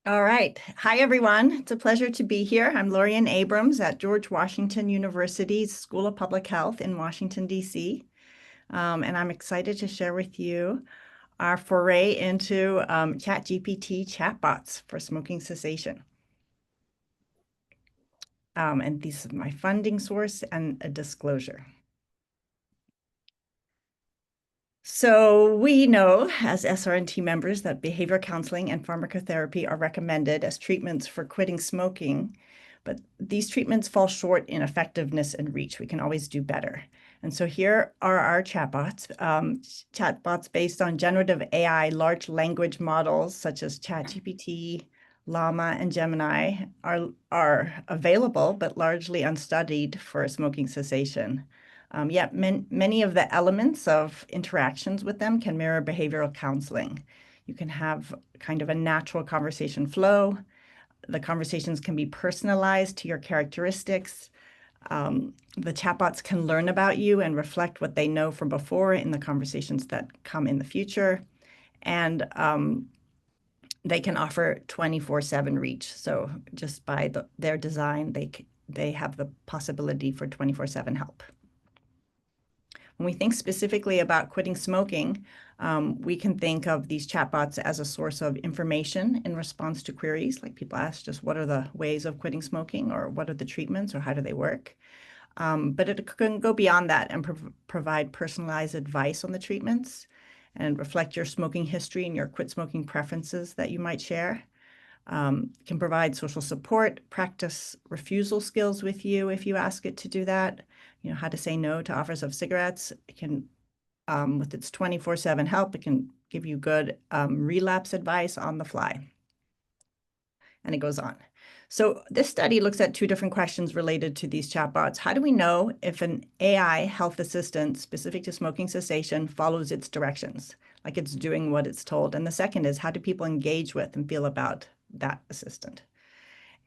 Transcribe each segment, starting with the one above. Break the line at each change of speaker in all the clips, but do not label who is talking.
All right. Hi, everyone. It's a pleasure to be here. I'm Lorien Abroms at George Washington University's School of Public Health in Washington, D.C. And I'm excited to share with you our foray into ChatGPT chatbots for smoking cessation. And this is my funding source and a disclosure. So we know as SRNT members that behavior counseling and pharmacotherapy are recommended as treatments for quitting smoking, but these treatments fall short in effectiveness and reach. We can always do better. And so here are our chatbots. Chatbots based on generative AI, large language models such as ChatGPT, Llama, and Gemini are available, but largely unstudied for smoking cessation. Yet many of the elements of interactions with them can mirror behavioral counseling. You can have kind of a natural conversation flow. The conversations can be personalized to your characteristics. The chatbots can learn about you and reflect what they know from before in the conversations that come in the future. And they can offer 24/7 reach. So just by their design, they have the possibility for 24/7 help. When we think specifically about quitting smoking, we can think of these chatbots as a source of information in response to queries. Like people ask just what are the ways of quitting smoking, or what are the treatments, or how do they work? But it can go beyond that and provide personalized advice on the treatments and reflect your smoking history and your quit smoking preferences that you might share. Can provide social support, practice refusal skills with you if you ask it to do that. You know, how to say no to offers of cigarettes. It can, with its 24/7 help, it can give you good relapse advice on the fly. And it goes on. So this study looks at two different questions related to these chatbots. How do we know if an AI health assistant specific to smoking cessation follows its directions, like it's doing what it's told? And the second is, how do people engage with and feel about that assistant?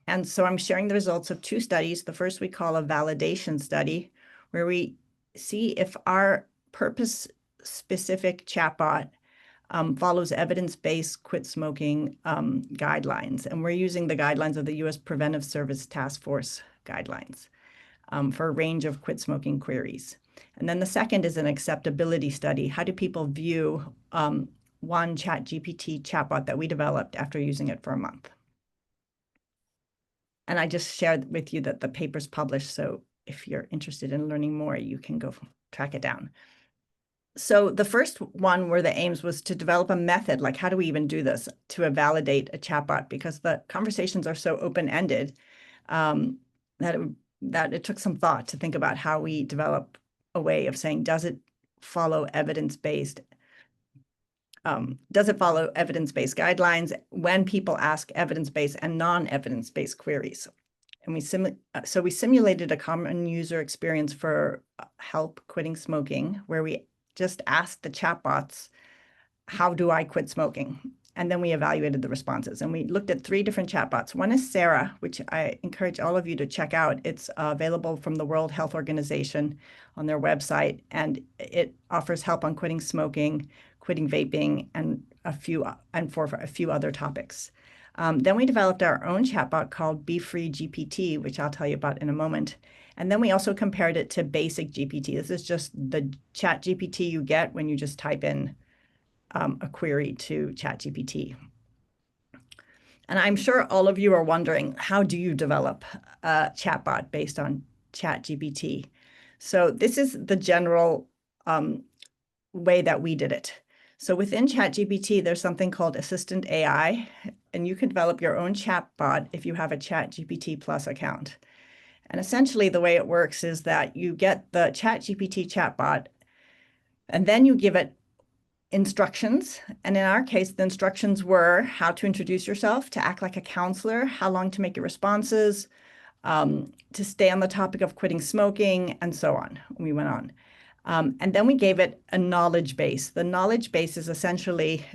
And so I'm sharing the results of two studies. The first we call a validation study, where we see if our purpose-specific chatbot follows evidence-based quit smoking guidelines. And we're using the guidelines of the U.S. Preventive Service Task Force guidelines for a range of quit smoking queries. And then the second is an acceptability study. How do people view one ChatGPT chatbot that we developed after using it for a month? And I just shared with you that the paper's published, so if you're interested in learning more, you can go track it down. So the first one where the aims was to develop a method, like how do we even do this, to validate a chatbot, because the conversations are so open-ended that it took some thought to think about how we develop a way of saying, does it follow evidence-based guidelines when people ask evidence-based and non-evidence-based queries? And we simulated a common user experience for help quitting smoking, where we just asked the chatbots, how do I quit smoking? And then we evaluated the responses. And we looked at three different chatbots. One is Sarah, which I encourage all of you to check out. It's available from the World Health Organization on their website, and it offers help on quitting smoking, quitting vaping, and for a few other topics. Then we developed our own chatbot called Be Free GPT, which I'll tell you about in a moment. And then we also compared it to basic GPT. This is just the chat GPT you get when you just type in a query to ChatGPT. And I'm sure all of you are wondering, how do you develop a chatbot based on ChatGPT? So this is the general way that we did it. So within ChatGPT, there's something called Assistant AI, and you can develop your own chatbot if you have a ChatGPT Plus account. And essentially the way it works is that you get the ChatGPT chatbot, and then you give it instructions. And in our case, the instructions were how to introduce yourself, to act like a counselor, how long to make your responses, to stay on the topic of quitting smoking, and so on. We went on. And then we gave it a knowledge base. The knowledge base is essentially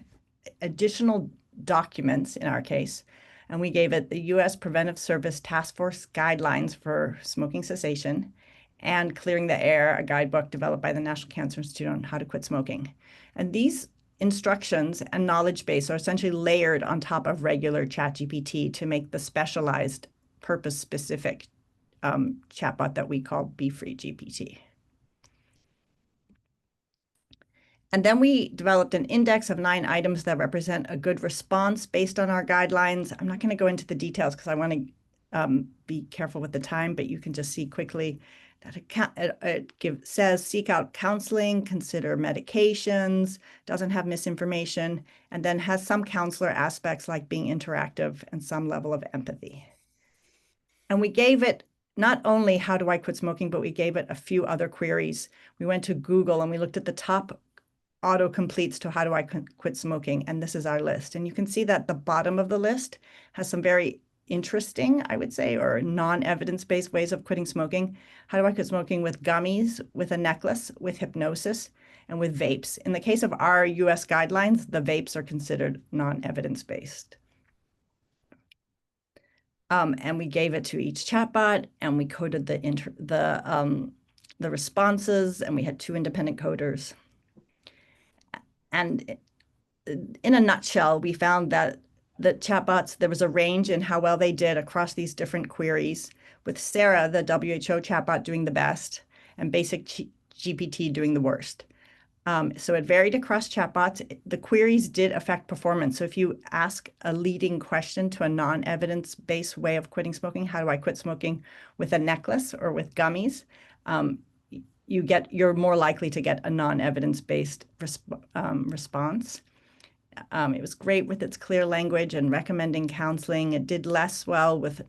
additional documents in our case. And we gave it the U.S. Preventive Service Task Force guidelines for smoking cessation and Clearing the Air, a guidebook developed by the National Cancer Institute on how to quit smoking. And these instructions and knowledge base are essentially layered on top of regular ChatGPT to make the specialized, purpose-specific chatbot that we call BeFree GPT. And then we developed an index of 9 items that represent a good response based on our guidelines. I'm not going to go into the details because I want to be careful with the time, but you can just see quickly that it says seek out counseling, consider medications, doesn't have misinformation, and then has some counselor aspects like being interactive and some level of empathy. And we gave it not only how do I quit smoking, but we gave it a few other queries. We went to Google and we looked at the top auto-completes to how do I quit smoking, and this is our list. And you can see that the bottom of the list has some very interesting, I would say, or non-evidence-based ways of quitting smoking. How do I quit smoking with gummies, with a necklace, with hypnosis, and with vapes? In the case of our US guidelines, the vapes are considered non-evidence-based. And we gave it to each chatbot, and we coded the responses, and we had 2 independent coders. And in a nutshell, we found that the chatbots, there was a range in how well they did across these different queries, with Sarah, the WHO chatbot, doing the best, and basic GPT doing the worst. So it varied across chatbots. The queries did affect performance. So if you ask a leading question to a non-evidence-based way of quitting smoking, how do I quit smoking with a necklace or with gummies? You're more likely to get a non-evidence-based response. It was great with its clear language and recommending counseling. It did less well with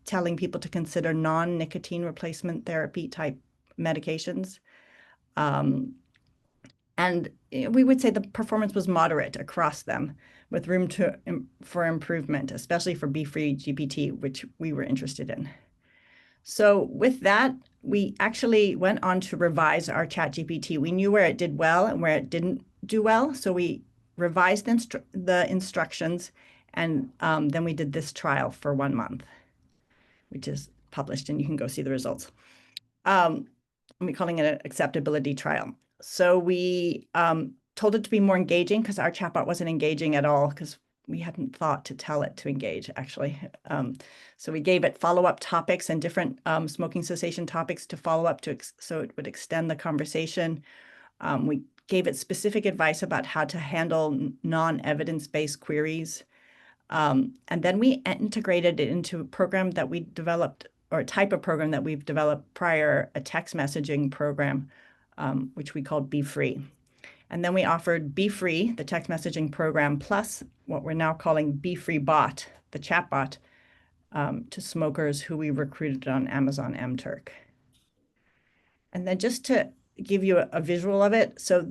telling people to consider non-nicotine replacement therapy type medications. And we would say the performance was moderate across them, with room for improvement, especially for BeFree GPT, which we were interested in. So with that, we actually went on to revise our ChatGPT. We knew where it did well and where it didn't do well. So we revised the instructions, and then we did this trial for 1 month, which is published, and you can go see the results. We're calling it an acceptability trial. So we told it to be more engaging because our chatbot wasn't engaging at all because we hadn't thought to tell it to engage, actually. So we gave it follow-up topics and different smoking cessation topics to follow up to, so it would extend the conversation. We gave it specific advice about how to handle non-evidence-based queries. And then we integrated it into a program that we developed, or a type of program that we've developed prior, a text messaging program, which we called BeFree. And then we offered BeFree, the text messaging program, plus what we're now calling BeFree Bot, the chatbot, to smokers who we recruited on Amazon MTurk. And then just to give you a visual of it, so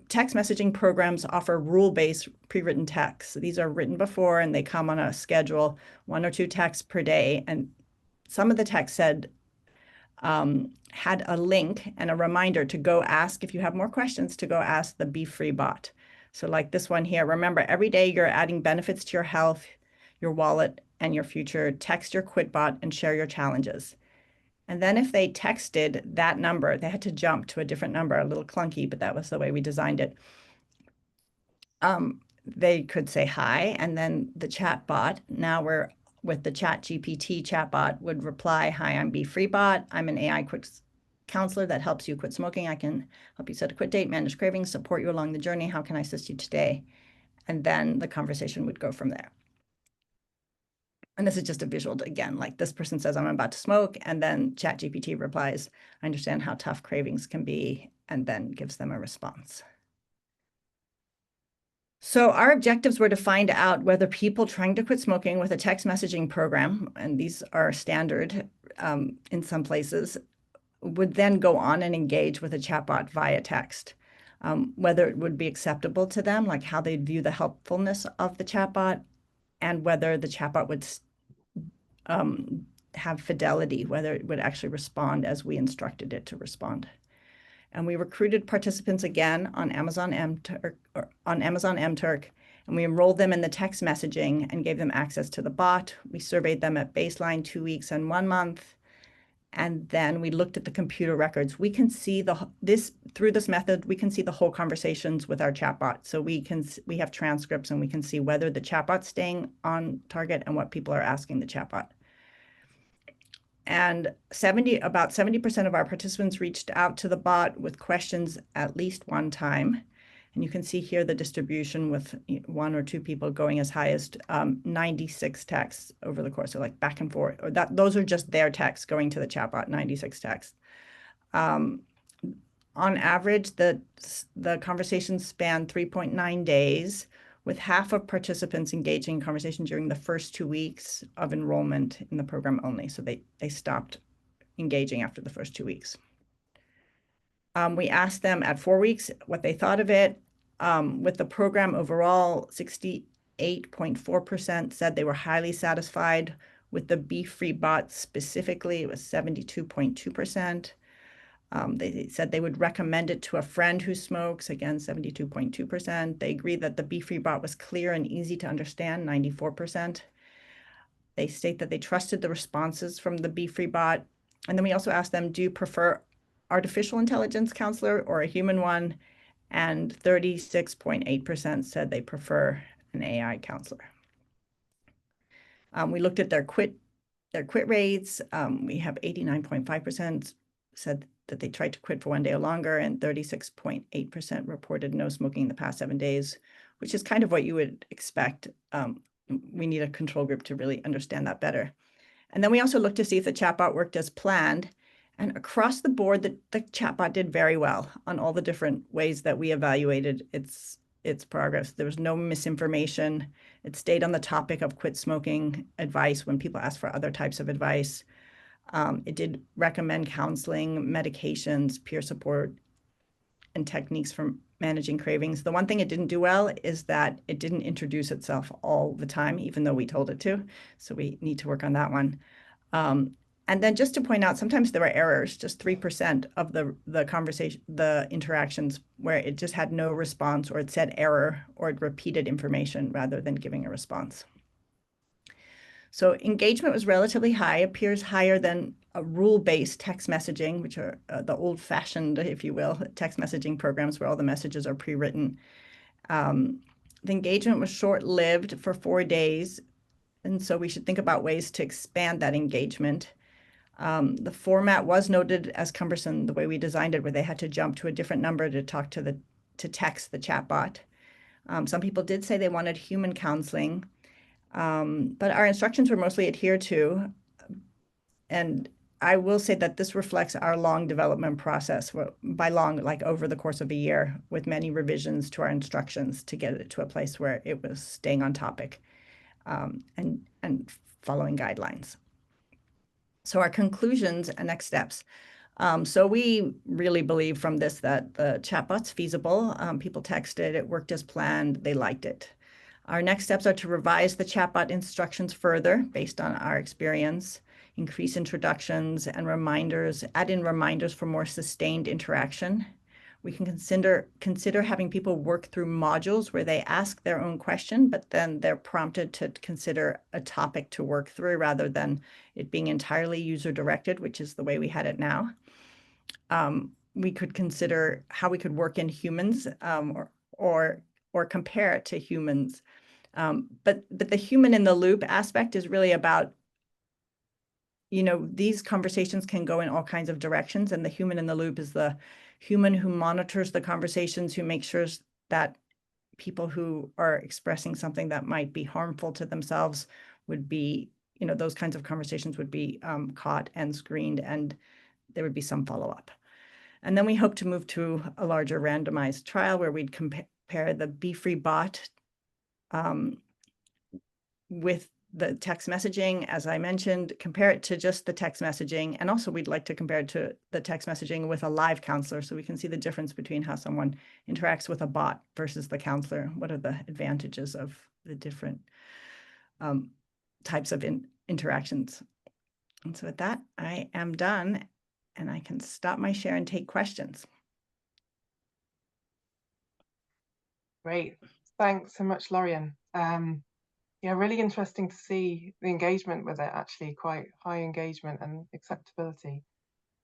text messaging programs offer rule-based pre-written texts. So these are written before and they come on a schedule, 1 or 2 texts per day. And some of the text said, had a link and a reminder to go ask, if you have more questions, to go ask the BeFree bot. So like this one here, remember every day you're adding benefits to your health, your wallet, and your future. Text your quit bot and share your challenges. And then if they texted that number, they had to jump to a different number, a little clunky, but that was the way we designed it. They could say hi, and then the chat bot, now we're with the ChatGPT chatbot, would reply, hi, I'm BeFree bot. I'm an AI quit counselor that helps you quit smoking. I can help you set a quit date, manage cravings, support you along the journey. How can I assist you today? And then the conversation would go from there. And this is just a visual, again, like this person says, I'm about to smoke, and then ChatGPT replies, I understand how tough cravings can be, and then gives them a response. So our objectives were to find out whether people trying to quit smoking with a text messaging program, and these are standard in some places, would then go on and engage with a chatbot via text, whether it would be acceptable to them, like how they'd view the helpfulness of the chatbot, and whether the chatbot would have fidelity, whether it would actually respond as we instructed it to respond. And we recruited participants again on Amazon MTurk, and we enrolled them in the text messaging and gave them access to the bot. We surveyed them at baseline, 2 weeks, and 1 month. And then we looked at the computer records. We can see through this method, we can see the whole conversations with our chatbot. So we have transcripts and we can see whether the chatbot's staying on target and what people are asking the chatbot. And about 70% of our participants reached out to the bot with questions at least one time. And you can see here the distribution with one or two people going as high as 96 texts over the course of like back and forth. Or those are just their texts going to the chatbot, 96 texts. On average, the conversations span 3.9 days, with half of participants engaging in conversation during the first 2 weeks of enrollment in the program only. So they stopped engaging after the first 2 weeks. We asked them at 4 weeks what they thought of it. With the program overall, 68.4% said they were highly satisfied. With the Be-Free bot specifically, it was 72.2%. They said they would recommend it to a friend who smokes, again, 72.2%. They agreed that the Be-Free bot was clear and easy to understand, 94%. They state that they trusted the responses from the Be-Free bot. And then we also asked them, do you prefer artificial intelligence counselor or a human one? And 36.8% said they prefer an AI counselor. We looked at their quit rates. We have 89.5% said that they tried to quit for 1 day or longer, and 36.8% reported no smoking in the past 7 days, which is kind of what you would expect. We need a control group to really understand that better. And then we also looked to see if the chatbot worked as planned. And across the board, the chatbot did very well on all the different ways that we evaluated its progress. There was no misinformation. It stayed on the topic of quit smoking advice when people asked for other types of advice. It did recommend counseling, medications, peer support, and techniques for managing cravings. The one thing it didn't do well is that it didn't introduce itself all the time, even though we told it to. So we need to work on that one. And then just to point out, sometimes there were errors, just 3% of the conversation, the interactions where it just had no response, or it said error, or it repeated information rather than giving a response. So engagement was relatively high, appears higher than a rule-based text messaging, which are the old-fashioned, if you will, text messaging programs where all the messages are pre-written. The engagement was short-lived for 4 days, and so we should think about ways to expand that engagement. The format was noted as cumbersome, the way we designed it, where they had to jump to a different number to text the chatbot. Some people did say they wanted human counseling, but our instructions were mostly adhered to. And I will say that this reflects our long development process, by long, like over the course of a year, with many revisions to our instructions to get it to a place where it was staying on topic and following guidelines. So our conclusions and next steps. So we really believe from this that the chatbot's feasible. People texted, it worked as planned, they liked it. Our next steps are to revise the chatbot instructions further based on our experience, increase introductions and reminders, add in reminders for more sustained interaction. We can consider having people work through modules where they ask their own question, but then they're prompted to consider a topic to work through rather than it being entirely user-directed, which is the way we had it now. We could consider how we could work in humans or compare it to humans. But the human in the loop aspect is really about, these conversations can go in all kinds of directions, and the human in the loop is the human who monitors the conversations, who makes sure that people who are expressing something that might be harmful to themselves would be, those kinds of conversations would be caught and screened, and there would be some follow-up. And then we hope to move to a larger randomized trial where we'd compare the Be-Free bot with the text messaging, as I mentioned, compare it to just the text messaging. And also we'd like to compare it to the text messaging with a live counselor, so we can see the difference between how someone interacts with a bot versus the counselor. What are the advantages of the different types of interactions? And so with that, I am done, and I can stop my share and take questions.
Great. Thanks so much, Lorien. Yeah, really interesting to see the engagement with it, actually, quite high engagement and acceptability.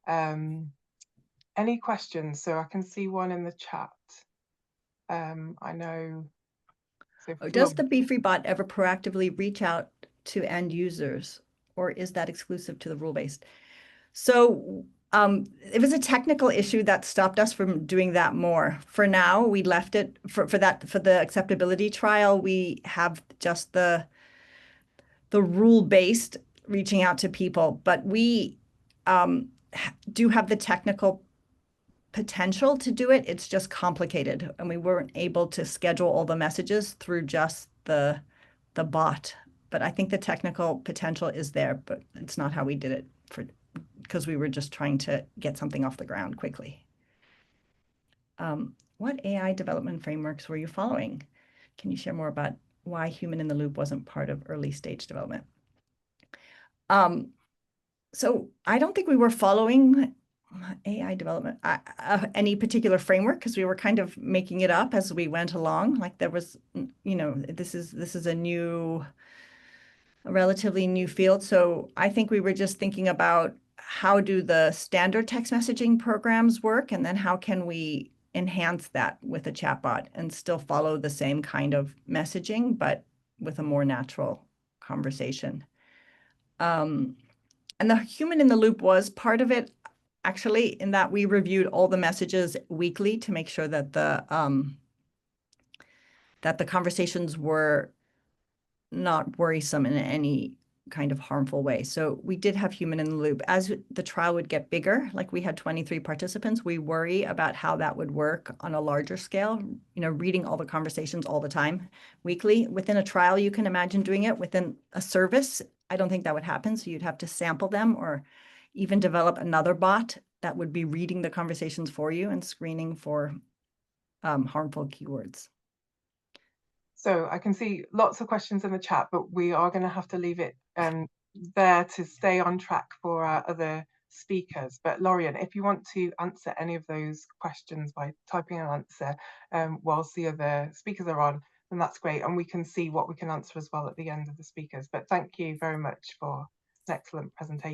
Any questions? So I can see one in the chat. I know, so
Does the BeFree ever proactively reach out to end users, or is that exclusive to the rule-based? So it was a technical issue that stopped us from doing that more. For now, we left it for the acceptability trial. We have just the rule-based reaching out to people, but we do have the technical potential to do it. It's just complicated, and we weren't able to schedule all the messages through just the bot. But I think the technical potential is there, but it's not how we did it because we were just trying to get something off the ground quickly. What AI development frameworks were you following? Can you share more about why human in the loop wasn't part of early stage development? So I don't think we were following AI development, any particular framework, because we were kind of making it up as we went along. Like there was, this is a relatively new field. So I think we were just thinking about how do the standard text messaging programs work, and then how can we enhance that with a chatbot and still follow the same kind of messaging, but with a more natural conversation. And the human in the loop was part of it, actually, in that we reviewed all the messages weekly to make sure that the conversations were not worrisome in any kind of harmful way. So we did have human in the loop. As the trial would get bigger, like we had 23 participants, we worry about how that would work on a larger scale, reading all the conversations all the time weekly. Within a trial, you can imagine doing it. Within a service, I don't think that would happen. So you'd have to sample them or even develop another bot that would be reading the conversations for you and screening for harmful keywords.
So I can see lots of questions in the chat, but we are going to have to leave it there to stay on track for our other speakers. But Lorien, if you want to answer any of those questions by typing an answer whilst the other speakers are on, then that's great. And we can see what we can answer as well at the end of the speakers. But thank you very much for an excellent presentation.